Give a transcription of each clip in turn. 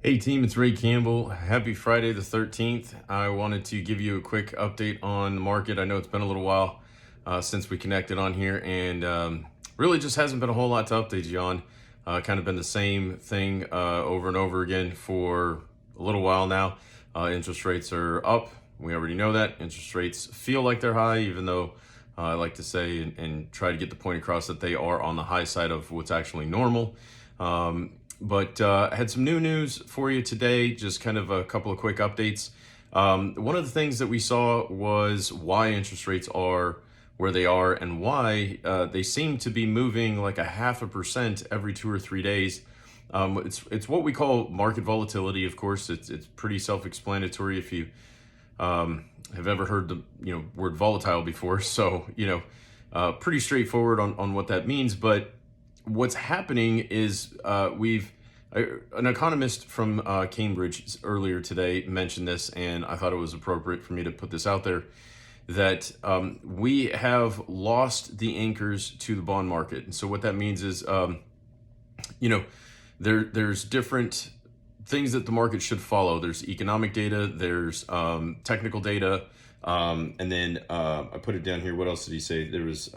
Hey team, it's Campbell. Happy Friday the 13th. I wanted to give you a quick update on the market. I know it's been a little while since we connected on here, and really just hasn't been a whole lot to update you on. Kind of been the same thing over and over again for a little while now. Interest rates are up. We already know that. Interest rates feel like they're high, even though I like to say and try to get the point across that they are on the high side of what's actually normal. But I had some new news for you today, just kind of a couple of quick updates. One of the things that we saw was why interest rates are where they are and why they seem to be moving like 0.5% every 2 or 3 days. It's what we call market volatility. Of course, it's pretty self-explanatory if you have ever heard the word volatile before. So pretty straightforward on what that means. But what's happening is an economist from Cambridge earlier today mentioned this, and I thought it was appropriate for me to put this out there, that we have lost the anchors to the bond market. And so what that means is, there's different things that the market should follow. There's economic data, there's technical data, and then I put it down here. What else did he say? There was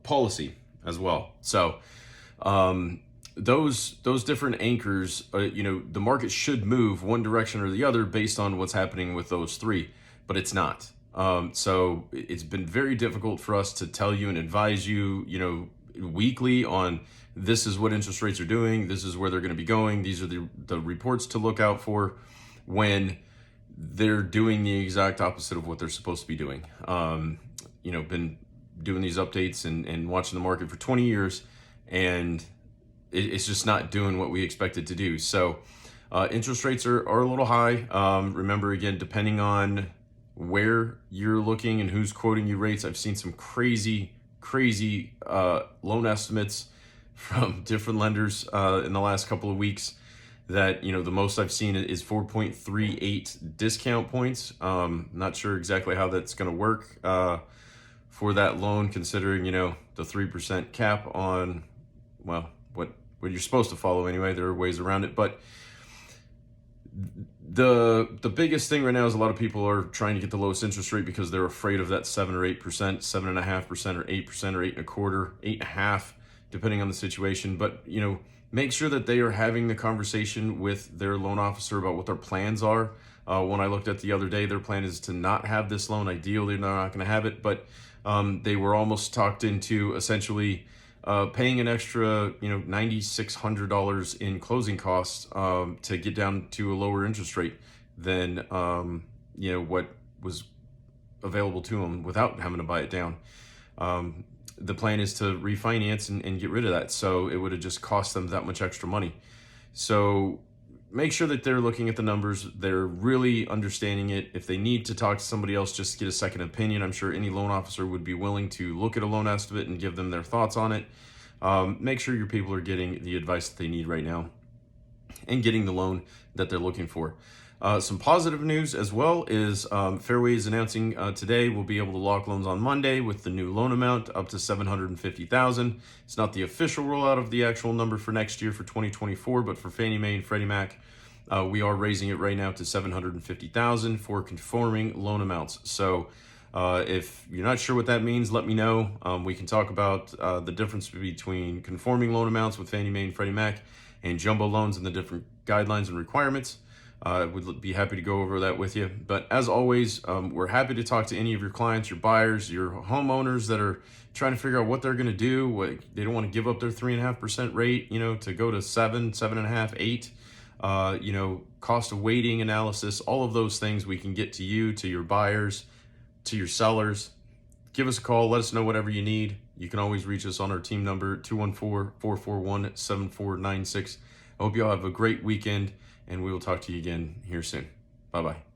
policy as well. So those different anchors, the market should move one direction or the other based on what's happening with those three, but it's not. So it's been very difficult for us to tell you and advise you, weekly on this is what interest rates are doing, this is where they're going to be going, these are the reports to look out for, when they're doing the exact opposite of what they're supposed to be doing. Been doing these updates and watching the market for 20 years, and it's just not doing what we expect it to do. So interest rates are a little high. Remember, again, depending on where you're looking and who's quoting you rates, I've seen some crazy loan estimates from different lenders in the last couple of weeks that, the most I've seen is 4.38 discount points. Not sure exactly how that's going to work for that loan, considering, the 3% cap on, well, what you're supposed to follow anyway. There are ways around it, but the biggest thing right now is a lot of people are trying to get the lowest interest rate because they're afraid of that 7 or 8%, 7.5% or 8% or 8.25%, 8.5%, depending on the situation. But make sure that they are having the conversation with their loan officer about what their plans are. When I looked at the other day, their plan is to not have this loan. Ideally, they're not going to have it, but they were almost talked into essentially paying an extra, $9,600 in closing costs to get down to a lower interest rate than what was available to them without having to buy it down. The plan is to refinance and get rid of that, so it would have just cost them that much extra money. So make sure that they're looking at the numbers, they're really understanding it. If they need to talk to somebody else just to get a second opinion, I'm sure any loan officer would be willing to look at a loan estimate and give them their thoughts on it. Make sure your people are getting the advice that they need right now and getting the loan that they're looking for. Some positive news as well is Fairway is announcing today we'll be able to lock loans on Monday with the new loan amount up to $750,000. It's not the official rollout of the actual number for next year for 2024, but for Fannie Mae and Freddie Mac, we are raising it right now to $750,000 for conforming loan amounts. So if you're not sure what that means, let me know. We can talk about the difference between conforming loan amounts with Fannie Mae and Freddie Mac and jumbo loans and the different guidelines and requirements. I would be happy to go over that with you. But as always, we're happy to talk to any of your clients, your buyers, your homeowners that are trying to figure out what they're going to do. They don't want to give up their 3.5% rate, to go to 7, 7.5, 8. Cost of waiting analysis, all of those things we can get to you, to your buyers, to your sellers. Give us a call. Let us know whatever you need. You can always reach us on our team number, 214-441-7496. I hope you all have a great weekend, and we will talk to you again here soon. Bye-bye.